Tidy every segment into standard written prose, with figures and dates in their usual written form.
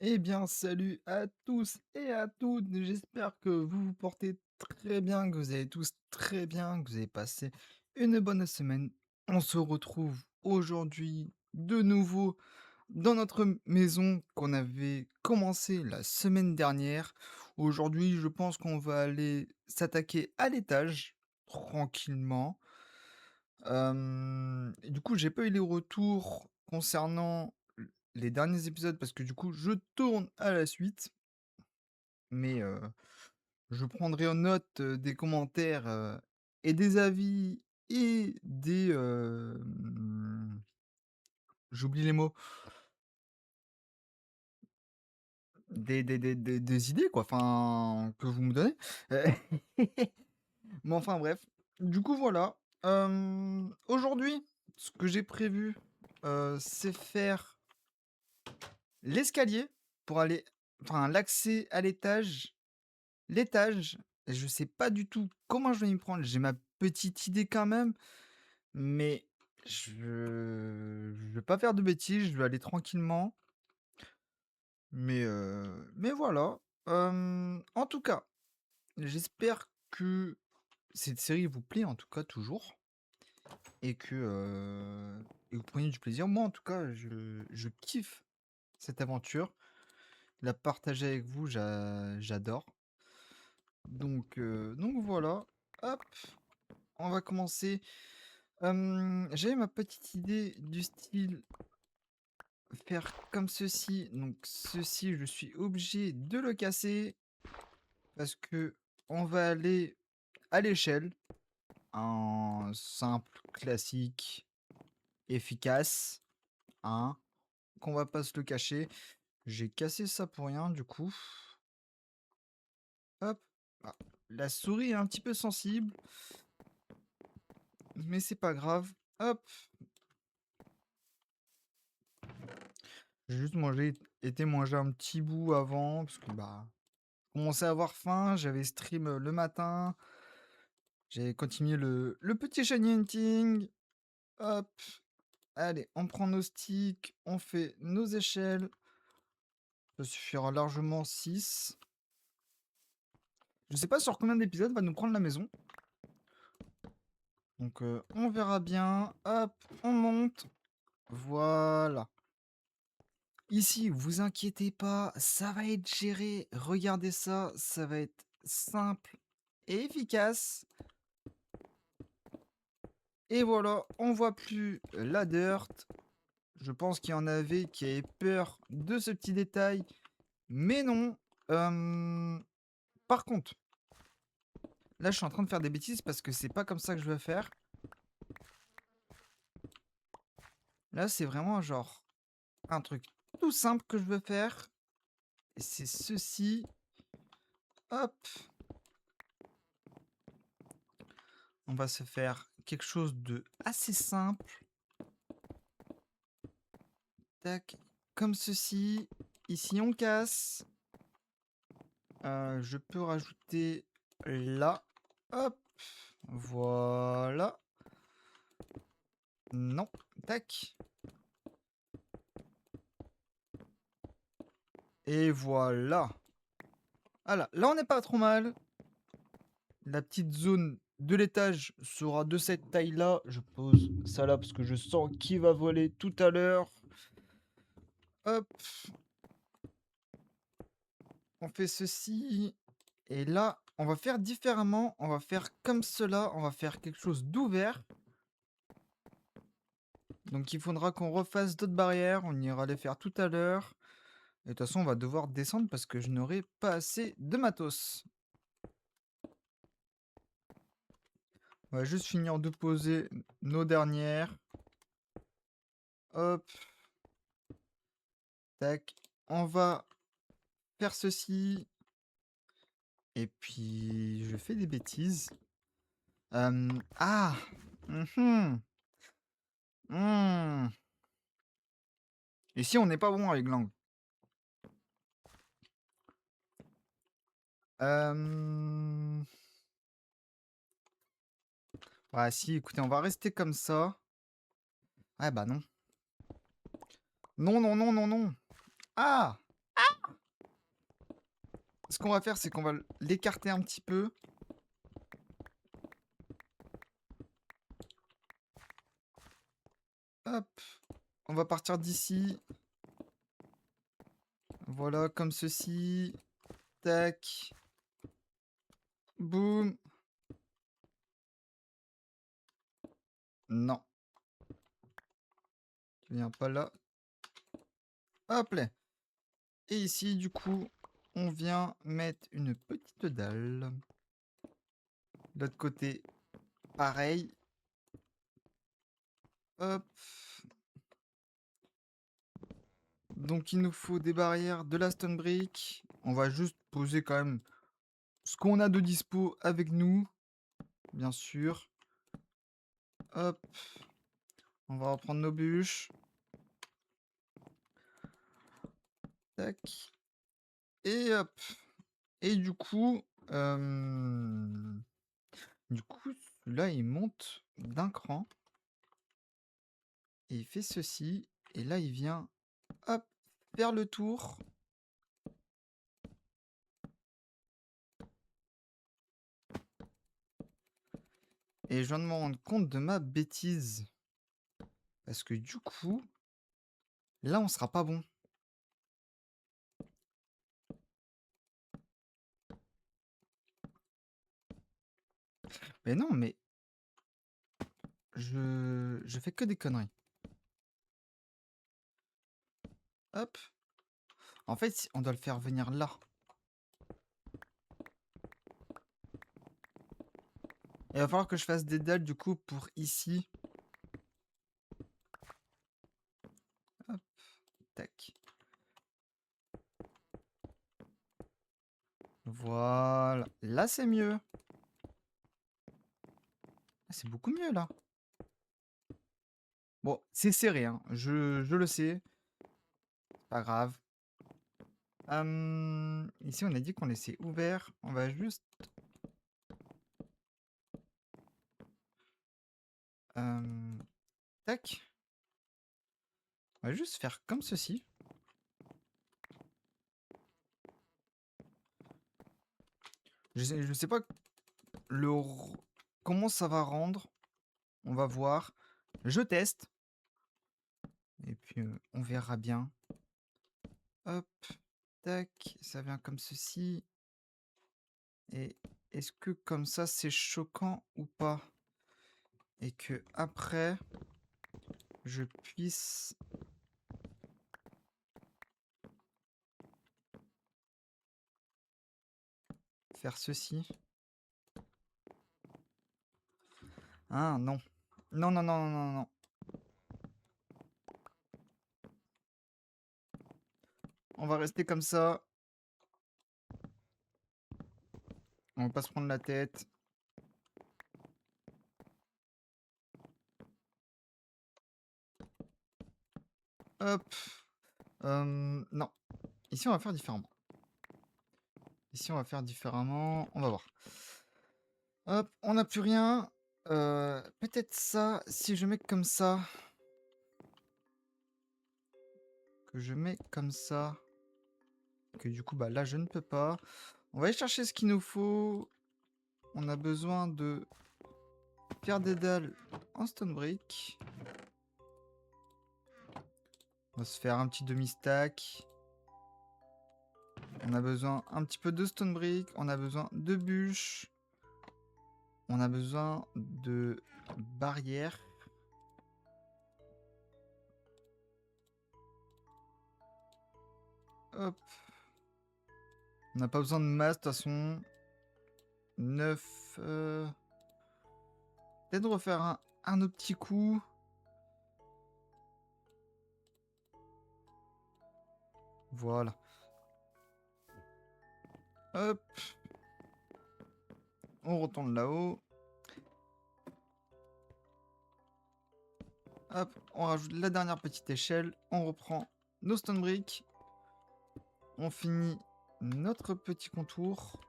Eh bien, salut à tous et à toutes. J'espère que vous vous portez très bien, que vous allez tous très bien, que vous avez passé une bonne semaine. On se retrouve aujourd'hui de nouveau dans notre maison qu'on avait commencé la semaine dernière. Aujourd'hui, je pense qu'on va aller s'attaquer à l'étage tranquillement. Et du coup, j'ai pas eu les retours concernant les derniers épisodes parce que du coup, je tourne à la suite, mais je prendrai en note, des commentaires, et des avis et des, j'oublie les mots, des idées quoi, enfin, que vous me donnez. Heu, mais enfin bref, du coup voilà, aujourd'hui, ce que j'ai prévu, c'est faire l'escalier pour aller enfin l'accès à l'étage. L'étage, je sais pas du tout comment je vais m'y prendre. J'ai ma petite idée quand même, mais je vais pas faire de bêtises, je vais aller tranquillement. Mais voilà. En tout cas, j'espère que cette série vous plaît, en tout cas toujours, et que vous preniez du plaisir. Moi, en tout cas, je kiffe cette aventure. La partager avec vous, j'adore. Donc voilà. Hop, on va commencer. J'avais ma petite idée du style faire comme ceci. Donc ceci, je suis obligé de le casser parce que on va aller à l'échelle. En simple, classique, efficace. Hein, qu'on va pas se le cacher. J'ai cassé ça pour rien du coup. Hop. Ah, la souris est un petit peu sensible, mais c'est pas grave. Hop. J'ai juste été manger un petit bout avant parce que bah commençais à avoir faim, j'avais stream, le matin, j'avais continué le petit shiny hunting. Hop, allez, on prend nos sticks, on fait nos échelles. Ça suffira largement 6. Je sais pas sur combien d'épisodes va nous prendre la maison. Donc on verra bien. Hop, on monte. Voilà. Ici, vous inquiétez pas, ça va être géré. Regardez ça, ça va être simple et efficace. Et voilà, on voit plus la dirt. Je pense qu'il y en avait qui avaient peur de ce petit détail, mais non. Par contre, là, je suis en train de faire des bêtises parce que c'est pas comme ça que je veux faire. Là, c'est vraiment genre un truc tout simple que je veux faire. Et c'est ceci. Hop, on va se faire quelque chose de assez simple. Tac, comme ceci. Ici, on casse. Je peux rajouter là. Hop, voilà. Non, tac. Et voilà. Voilà, là on n'est pas trop mal. La petite zone de l'étage sera de cette taille-là. Je pose ça là parce que je sens qu'il va voler tout à l'heure. Hop, on fait ceci. Et là, on va faire différemment. On va faire comme cela. On va faire quelque chose d'ouvert. Donc il faudra qu'on refasse d'autres barrières. On ira les faire tout à l'heure. Et de toute façon, on va devoir descendre parce que je n'aurai pas assez de matos. On va juste finir de poser nos dernières. Hop, tac. On va faire ceci. Et puis, je fais des bêtises. Ah! Mhm. Hmm. Et si on n'est pas bon avec l'angle? Euh... Ouais, si, écoutez, on va rester comme ça. Ah bah non. Non, non, non, non, non. Ah! ce qu'on va faire, c'est qu'on va l'écarter un petit peu. Hop, on va partir d'ici. Voilà, comme ceci. Tac. Boum. Non, tu viens pas là. Hop là. Et ici, du coup, on vient mettre une petite dalle. De l'autre côté, pareil. Hop. Donc, il nous faut des barrières, de la stone brick. On va juste poser quand même ce qu'on a de dispo avec nous, bien sûr. Hop. On va reprendre nos bûches. Tac. Et hop. Et du coup, là, il monte d'un cran. Et il fait ceci. Et là, il vient, hop, faire le tour. Et je viens de me rendre compte de ma bêtise. Parce que du coup, là, on sera pas bon. Mais non, mais je fais que des conneries. Hop. En fait, on doit le faire venir là. Il va falloir que je fasse des dalles du coup pour ici. Hop. Tac. Voilà. Là, c'est mieux. Ah, c'est beaucoup mieux là. Bon, c'est serré, hein. Je le sais. Pas grave. Ici, on a dit qu'on laissait ouvert. On va juste... tac. On va juste faire comme ceci. Je sais pas comment ça va rendre. On va voir. Je teste. Et puis, on verra bien. Hop. Tac. Ça vient comme ceci. Et est-ce que comme ça, c'est choquant ou pas? Et que après, je puisse... faire ceci. Ah non. Non, non, non, non, non, non. On va rester comme ça. On va pas se prendre la tête. Hop. Non. Ici, on va faire différemment. Ici, on va faire différemment. On va voir. Hop, on n'a plus rien. Peut-être ça, si je mets comme ça. Que je mets comme ça. Que du coup, bah là, je ne peux pas. On va aller chercher ce qu'il nous faut. On a besoin de faire des dalles en stone brick. On va se faire un petit demi-stack. On a besoin un petit peu de stone brick. On a besoin de bûches. On a besoin de barrières. Hop. On n'a pas besoin de masse de toute façon. 9. Peut-être de refaire un autre petit coup. Voilà. Hop. On retourne là-haut. Hop. On rajoute la dernière petite échelle. On reprend nos stone bricks. On finit notre petit contour.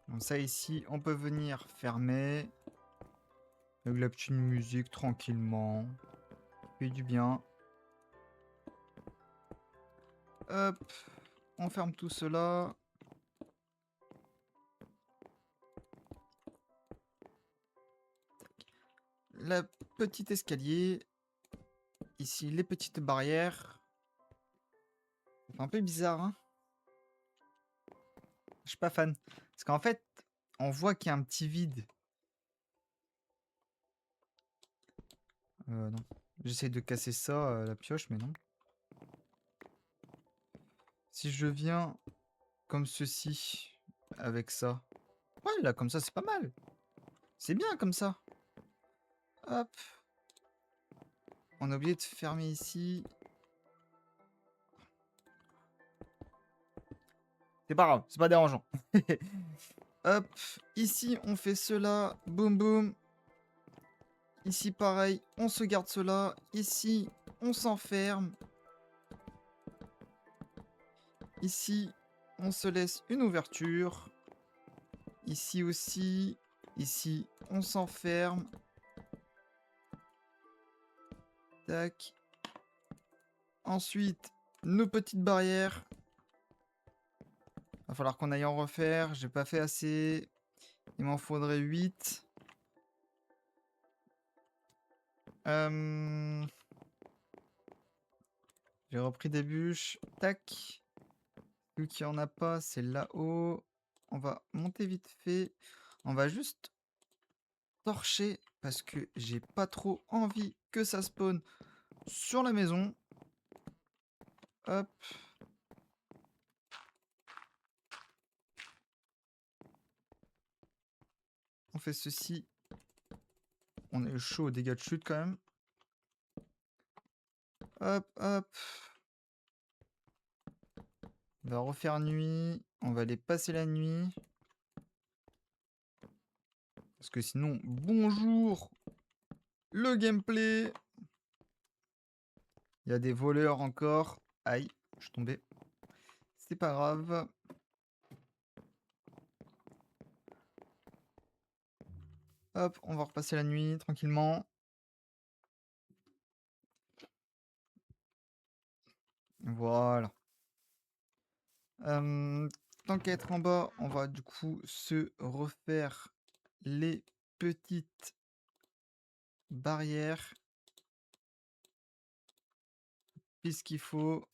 Donc ça ici, on peut venir fermer. Avec la petite musique tranquillement. Ça fait du bien. Hop, on ferme tout cela. La petite escalier. Ici, les petites barrières. Ça fait un peu bizarre, hein. Je suis pas fan. Parce qu'en fait, on voit qu'il y a un petit vide. Non. J'essaie de casser ça, la pioche, mais non. Si je viens comme ceci, avec ça. Ouais, là, comme ça, c'est pas mal. C'est bien comme ça. Hop. On a oublié de fermer ici. C'est pas grave, c'est pas dérangeant. Hop. Ici, on fait cela. Boum, boum. Ici, pareil, on se garde cela. Ici, on s'enferme. Ici, on se laisse une ouverture. Ici aussi. Ici, on s'enferme. Tac. Ensuite, nos petites barrières. Va falloir qu'on aille en refaire. J'ai pas fait assez. Il m'en faudrait 8. J'ai repris des bûches. Tac. Vu qu'il n'y en a pas, c'est là-haut. On va monter vite fait. On va juste torcher parce que j'ai pas trop envie que ça spawn sur la maison. Hop. On fait ceci. On est chaud aux dégâts de chute quand même. Hop, hop. On va refaire nuit. On va aller passer la nuit. Parce que sinon, bonjour le gameplay. Il y a des voleurs encore. Aïe, je suis tombé. C'est pas grave. Hop, on va repasser la nuit tranquillement. Voilà. Tant qu'à être en bas, on va du coup se refaire les petites barrières. Puisqu'il faut.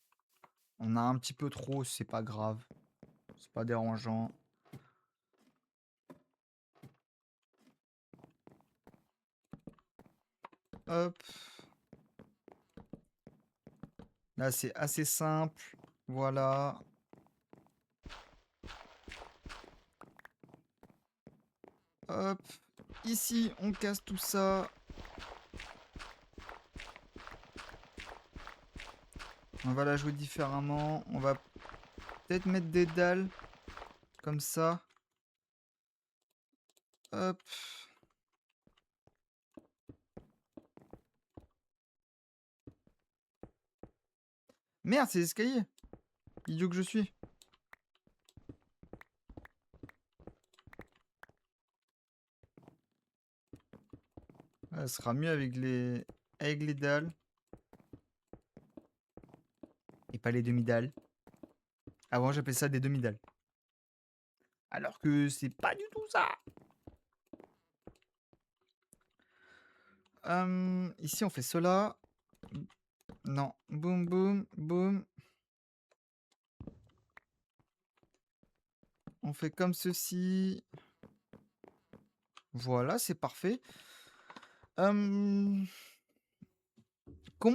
On a un petit peu trop, c'est pas grave. C'est pas dérangeant. Hop. Là, c'est assez simple. Voilà. Hop. Ici, on casse tout ça. On va la jouer différemment. On va peut-être mettre des dalles. Comme ça. Hop. Merde, c'est l'escalier. Idiot que je suis. Ça sera mieux avec les dalles. Et pas les demi-dalles. Avant, j'appelais ça des demi-dalles. Alors que c'est pas du tout ça. Ici, on fait cela. Non. Boum, boum, boum. On fait comme ceci. Voilà, c'est parfait. Comment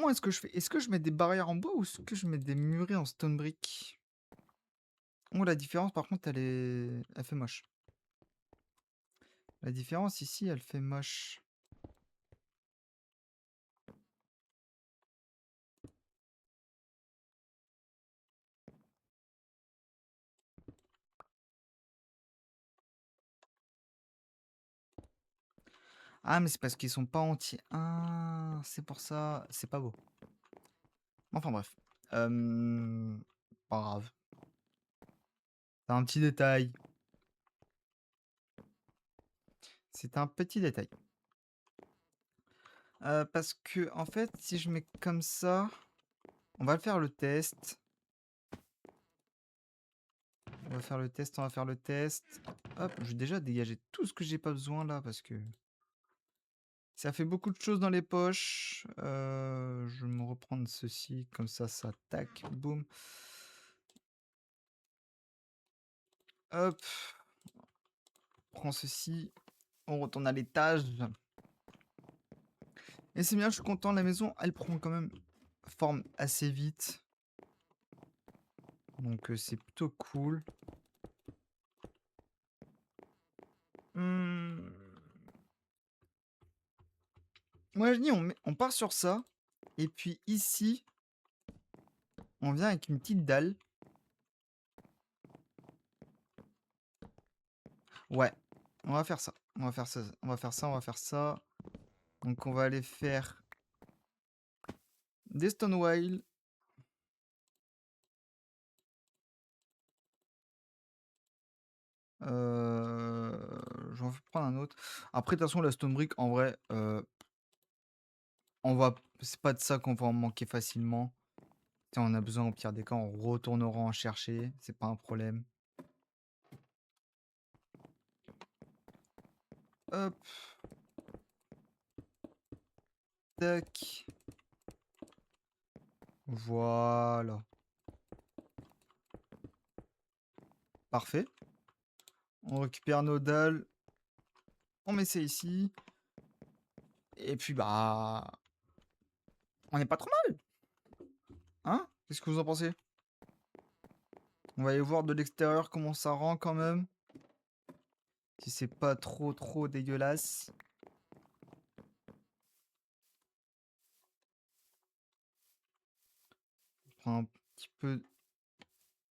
est-ce que je fais? Est-ce que je mets des barrières en bois ou est-ce que je mets des murets en stone brick? Oh, la différence, par contre, elle fait moche. La différence ici, elle fait moche. Ah, mais c'est parce qu'ils sont pas entiers. Ah, c'est pour ça. C'est pas beau. Enfin bref. Pas grave. C'est un petit détail. C'est un petit détail. Parce que, en fait, si je mets comme ça, on va le faire le test. On va faire le test, on va faire le test. Hop, je vais déjà dégager tout ce que j'ai pas besoin là parce que ça fait beaucoup de choses dans les poches. Je vais me reprendre ceci, comme ça tac, boum. Hop, on prend ceci, on retourne à l'étage. Et c'est bien, je suis content, la maison, elle prend quand même forme assez vite. Donc c'est plutôt cool. Mmh. Moi je dis on part sur ça. Et puis ici, on vient avec une petite dalle. Ouais, on va faire ça. On va faire ça, on va faire ça, on va faire ça. Donc on va aller faire des Stonewall. J'en vais prendre un autre. Après, de toute façon, la Stone Brick, en vrai, on va, c'est pas de ça qu'on va en manquer facilement. Si on a besoin, au pire des cas, on retournera en chercher. C'est pas un problème. Hop, tac. Voilà. Parfait. On récupère nos dalles. On met ça ici. Et puis, bah, on n'est pas trop mal. Hein? Qu'est-ce que vous en pensez? On va aller voir de l'extérieur comment ça rend quand même. Si c'est pas trop dégueulasse. On prend un petit peu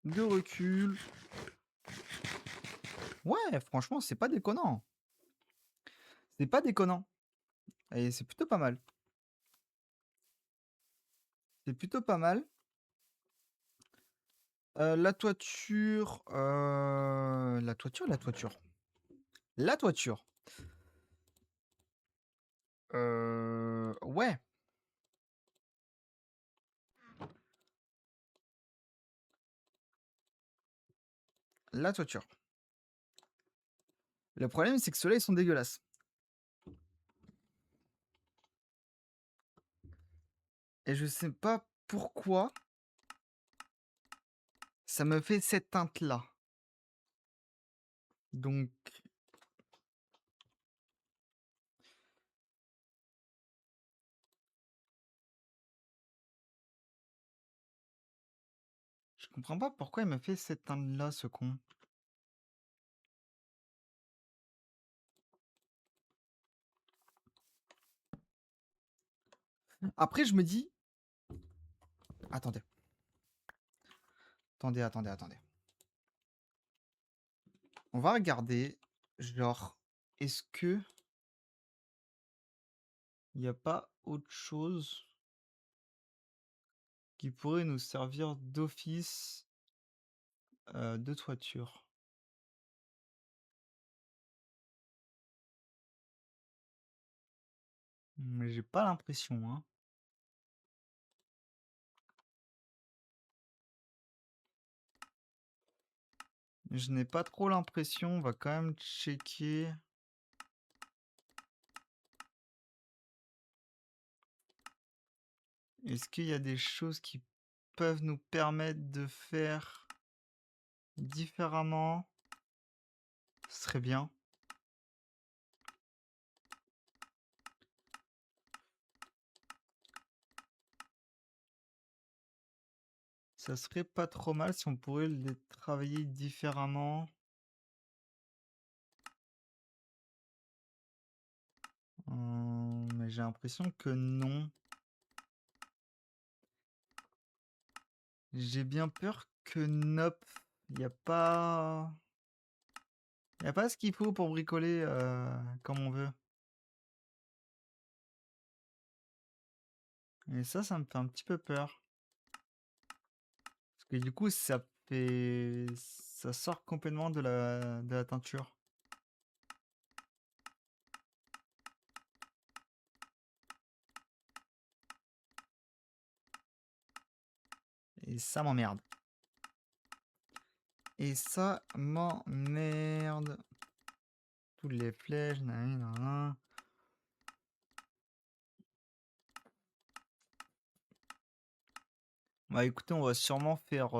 de recul. Ouais, franchement, c'est pas déconnant. C'est pas déconnant. Et c'est plutôt pas mal. C'est plutôt pas mal. La toiture. La toiture, la toiture. La toiture. Ouais, la toiture. Le problème, c'est que ceux-là, ils sont dégueulasses. Et je sais pas pourquoi ça me fait cette teinte-là. Donc, je comprends pas pourquoi il me fait cette teinte-là, ce con. Après, je me dis... Attendez. Attendez. On va regarder, genre, est-ce que il n'y a pas autre chose qui pourrait nous servir d'office de toiture? Mais j'ai pas l'impression, hein. Je n'ai pas trop l'impression. On va quand même checker. Est-ce qu'il y a des choses qui peuvent nous permettre de faire différemment? Ce serait bien. Ça serait pas trop mal si on pourrait les travailler différemment. Mais j'ai l'impression que non. J'ai bien peur que nope. Il n'y a pas... Il n'y a pas ce qu'il faut pour bricoler comme on veut. Et ça me fait un petit peu peur. Parce que du coup, ça fait... Ça sort complètement de la teinture. Et ça m'emmerde. Et ça m'emmerde. Toutes les flèches, nan nan nan. Bah, écoutez, on va sûrement faire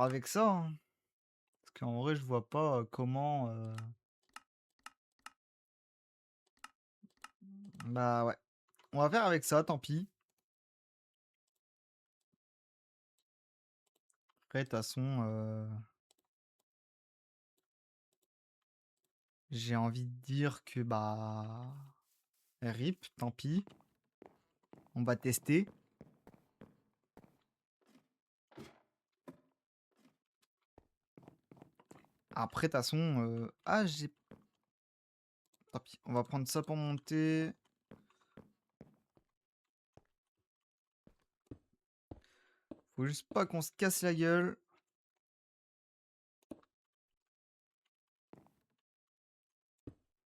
avec ça, hein. Parce qu'en vrai, je vois pas, comment, bah, ouais. On va faire avec ça, tant pis. Après, de toute façon, j'ai envie de dire que, bah, RIP, tant pis. On va tester. Après, de toute façon, ah, j'ai tant pis. On va prendre ça pour monter. Faut juste pas qu'on se casse la gueule.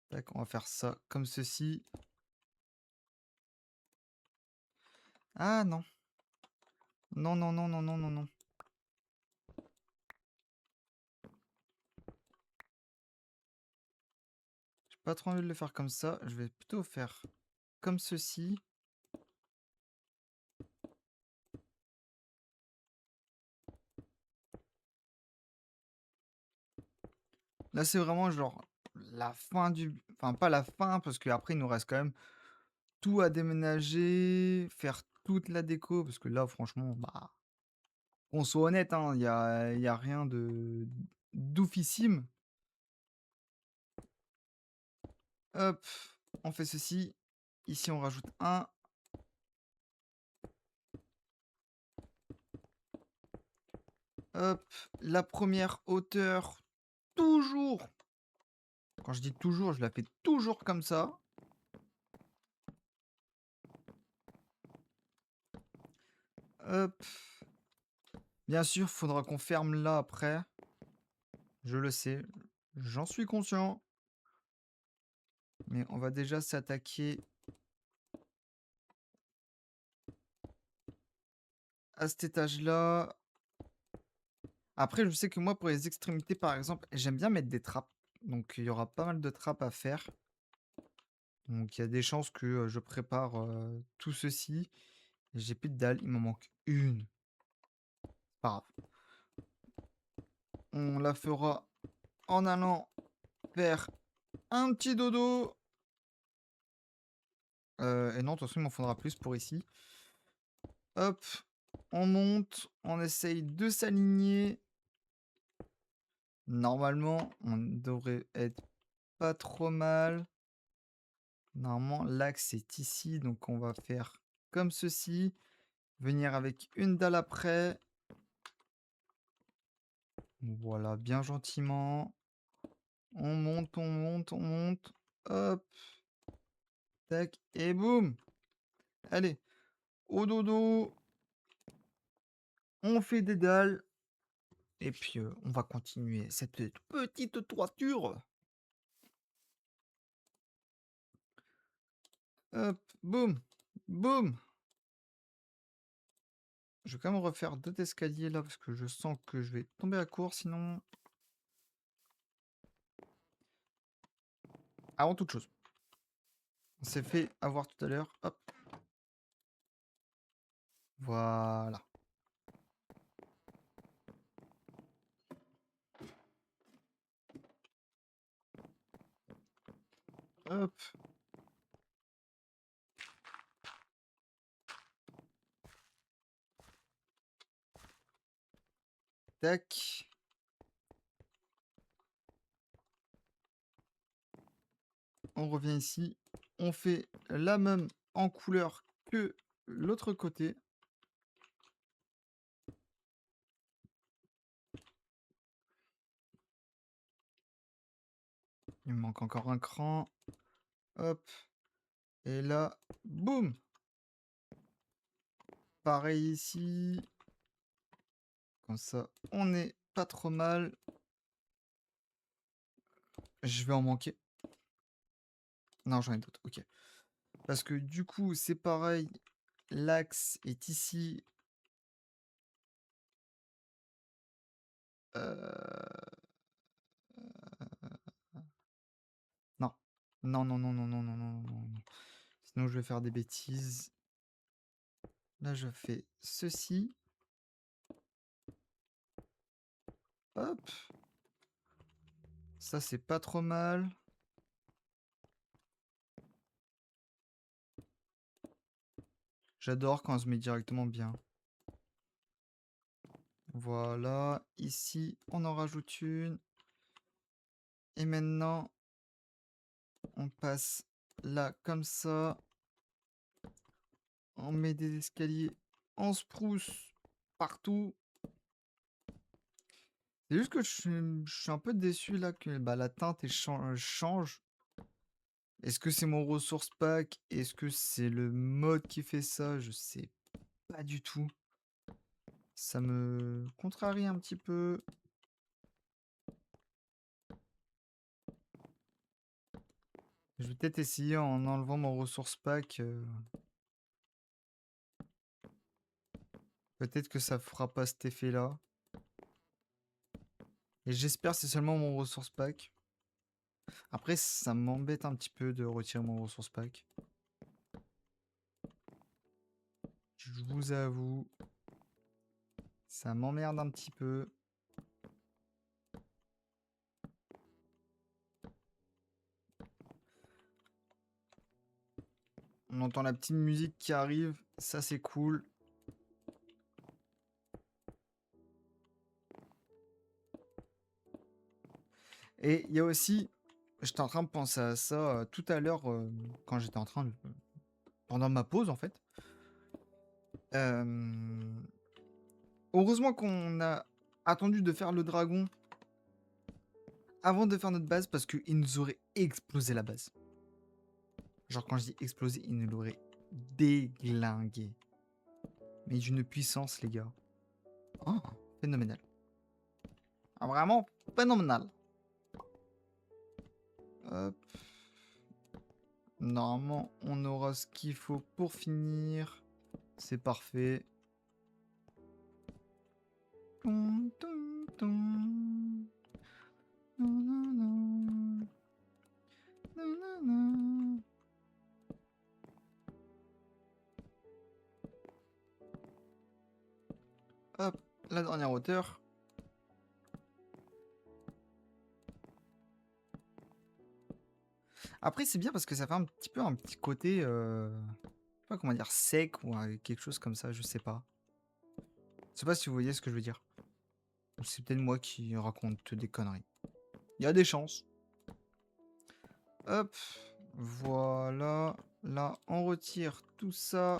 Tac, on va faire ça comme ceci. Ah non. Non, non, non, non, non, non, non. J'ai pas trop envie de le faire comme ça. Je vais plutôt faire comme ceci. Là, c'est vraiment genre la fin du... Enfin, pas la fin, parce qu'après, il nous reste quand même tout à déménager, faire toute la déco, parce que là, franchement, bah, qu'on soit honnête, hein, y a rien de d'oufissime. Hop, on fait ceci. Ici, on rajoute un. Hop, la première hauteur, toujours. Quand je dis toujours, je la fais toujours comme ça. Hop. Bien sûr, faudra qu'on ferme là après. Je le sais, j'en suis conscient. Mais on va déjà s'attaquer à cet étage-là. Après, je sais que moi, pour les extrémités, par exemple, j'aime bien mettre des trappes. Donc, il y aura pas mal de trappes à faire. Donc, il y a des chances que je prépare tout ceci. J'ai plus de dalles, il m'en manque une. Pas grave. On la fera en allant faire un petit dodo. Et non, de toute façon, il m'en faudra plus pour ici. Hop, on monte, on essaye de s'aligner. Normalement, on devrait être pas trop mal. Normalement, l'axe est ici, donc on va faire comme ceci. Venir avec une dalle après. Voilà, bien gentiment. On monte, on monte, on monte. Hop, tac, et boum. Allez, au dodo. On fait des dalles. Et puis, on va continuer cette petite toiture. Hop, boum, boum. Je vais quand même refaire 2 escaliers là parce que je sens que je vais tomber à court sinon. Avant toute chose, on s'est fait avoir tout à l'heure. Hop, voilà. Hop. Tac. On revient ici. On fait la même en couleur que l'autre côté. Il me manque encore un cran. Hop. Et là, boum. Pareil ici. Comme ça, on est pas trop mal. Je vais en manquer. Non, j'en ai d'autres. Ok. Parce que du coup, c'est pareil. L'axe est ici. Heu, non. Non, non, non, non, non, non, non, non, non. Sinon je vais faire des bêtises. Là, je fais ceci. Hop, ça, c'est pas trop mal. J'adore quand on se met directement bien. Voilà, ici, on en rajoute une. Et maintenant, on passe là comme ça. On met des escaliers en spruce partout. C'est juste que je suis un peu déçu là que bah, la teinte change. Est-ce que c'est mon resource pack? Est-ce que c'est le mode qui fait ça? Je sais pas du tout. Ça me contrarie un petit peu. Je vais peut-être essayer en enlevant mon resource pack. Peut-être que ça fera pas cet effet-là. Et j'espère que c'est seulement mon resource pack. Après, ça m'embête un petit peu de retirer mon resource pack. Je vous avoue, ça m'emmerde un petit peu. On entend la petite musique qui arrive, ça c'est cool. Et il y a aussi, j'étais en train de penser à ça tout à l'heure quand j'étais en train de... Pendant ma pause en fait. Euh, Heureusement qu'on a attendu de faire le dragon avant de faire notre base parce qu'il nous aurait explosé la base. Genre quand je dis explosé, il nous l'aurait déglingué. Mais d'une puissance les gars. Oh, phénoménal. Ah, vraiment phénoménal. Hop. Normalement, on aura ce qu'il faut pour finir. C'est parfait. Toum, toum, toum. Nanana. Nanana. Hop, la dernière hauteur. Après, c'est bien parce que ça fait un petit peu un petit côté, je sais pas comment dire, sec ou quelque chose comme ça, je sais pas. Je sais pas si vous voyez ce que je veux dire. C'est peut-être moi qui raconte des conneries. Il y a des chances. Hop, voilà. Là, on retire tout ça.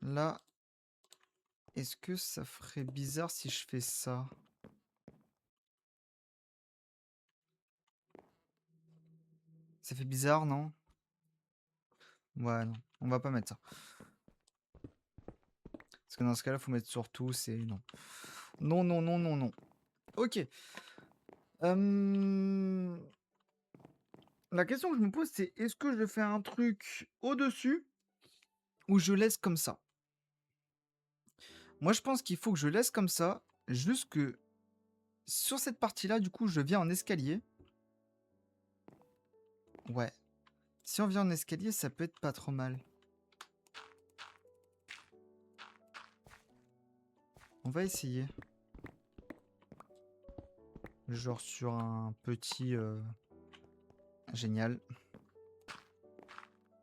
Là, est-ce que ça ferait bizarre si je fais ça? Ça fait bizarre, non? Ouais, non. On va pas mettre ça. Parce que dans ce cas-là, faut mettre sur tout, c'est non. Non, non, non, non, non. Ok. La question que je me pose, c'est est-ce que je fais un truc au-dessus ou je laisse comme ça? Moi, je pense qu'il faut que je laisse comme ça, juste que sur cette partie-là, du coup, je viens en escalier. Ouais. Si on vient en escalier, ça peut être pas trop mal. On va essayer. Genre sur un petit... Génial.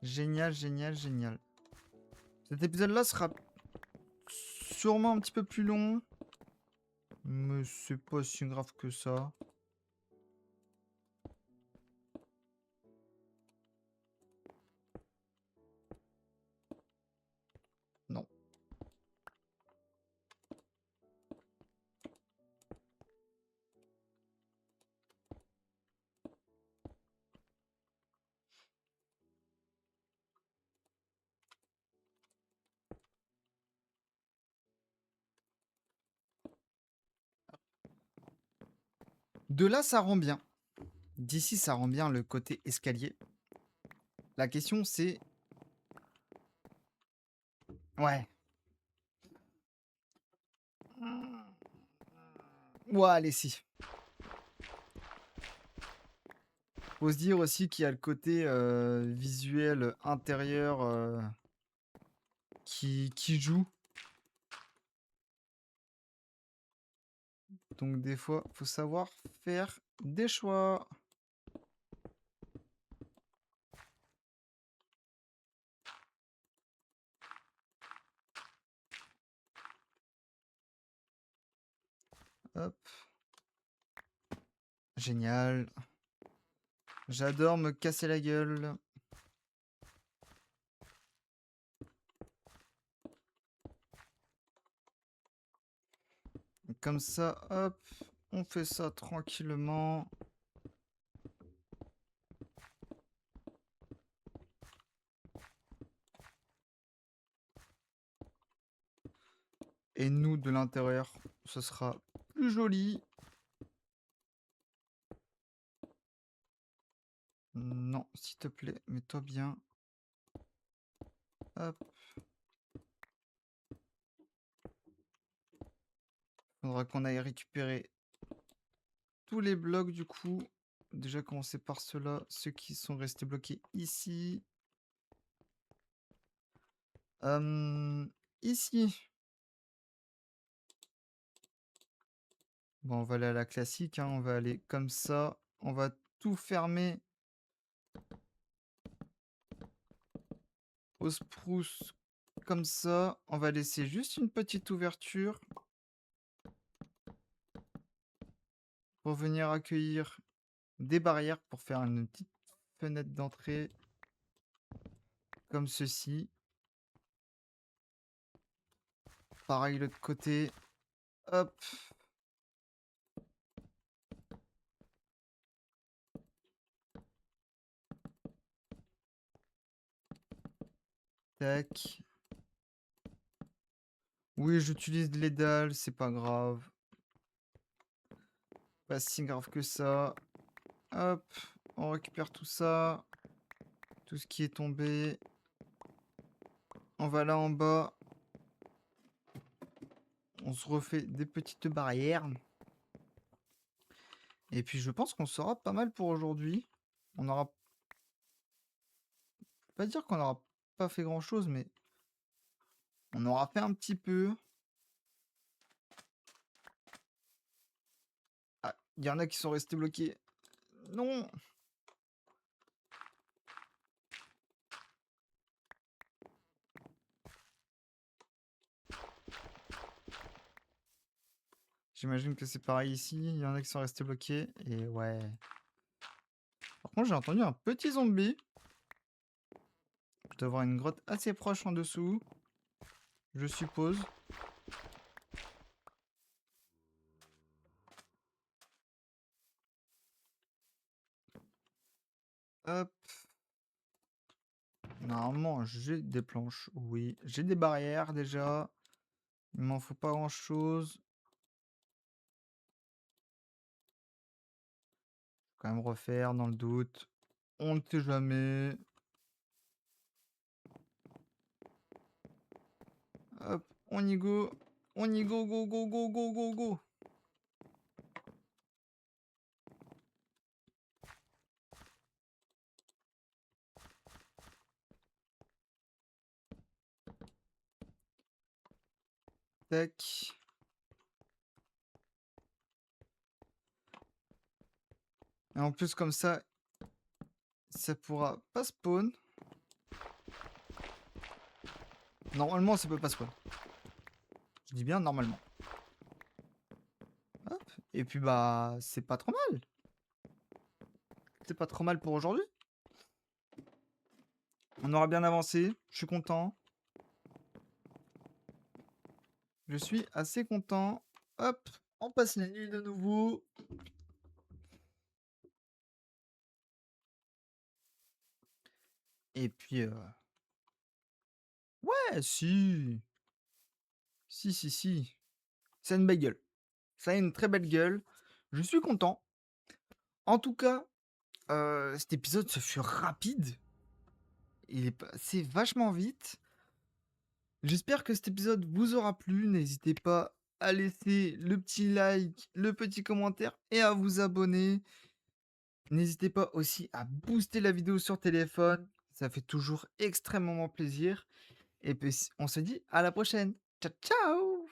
Génial, génial, génial. Cet épisode-là sera sûrement un petit peu plus long. Mais c'est pas si grave que ça. Non. De là, ça rend bien. D'ici, ça rend bien le côté escalier. La question, c'est Ouais. Ouais, allez, si. Faut se dire aussi qu'il y a le côté, visuel, intérieur, qui joue. Donc des fois, faut savoir faire des choix. Hop, génial. J'adore me casser la gueule. Comme ça, hop, on fait ça tranquillement. Et nous, de l'intérieur, ce sera plus joli. Non, s'il te plaît, mets-toi bien. Hop, faudra qu'on aille récupérer tous les blocs du coup. Déjà commencer par ceux-là, ceux qui sont restés bloqués ici. Ici. Bon, on va aller à la classique, hein, on va aller comme ça. On va tout fermer au spruce comme ça. On va laisser juste une petite ouverture pour venir accueillir des barrières pour faire une petite fenêtre d'entrée comme ceci. Pareil l'autre côté. Hop. Tac. Oui, j'utilise les dalles, c'est pas grave. Pas si grave que ça. Hop. On récupère tout ça. Tout ce qui est tombé. On va là en bas. On se refait des petites barrières. Et puis je pense qu'on sera pas mal pour aujourd'hui. On aura pas dire qu'on aura pas fait grand chose, mais on aura fait un petit peu. Ah, il y en a qui sont restés bloqués. Non! J'imagine que c'est pareil ici. Il y en a qui sont restés bloqués. Et ouais. Par contre, j'ai entendu un petit zombie. Je dois avoir une grotte assez proche en dessous. Je suppose. Hop. Normalement, j'ai des planches. Oui. J'ai des barrières déjà. Il m'en faut pas grand chose. Quand même refaire dans le doute. On ne sait jamais. Hop, on y go. On y go, go, go, go, go, go, go. Tac. Et en plus, comme ça pourra pas spawn. Normalement, ça peut pas spawn. Je dis bien normalement. Hop. Et puis, bah, c'est pas trop mal. C'est pas trop mal pour aujourd'hui. On aura bien avancé. Je suis content. Je suis assez content. Hop, on passe la nuit de nouveau. Et puis, ouais, si. Si, si, si. Ça a une belle gueule. Ça a une très belle gueule. Je suis content. En tout cas, cet épisode se fut rapide. Il est passé vachement vite. J'espère que cet épisode vous aura plu. N'hésitez pas à laisser le petit like, le petit commentaire et à vous abonner. N'hésitez pas aussi à booster la vidéo sur téléphone. Ça fait toujours extrêmement plaisir. Et puis, on se dit à la prochaine. Ciao, ciao!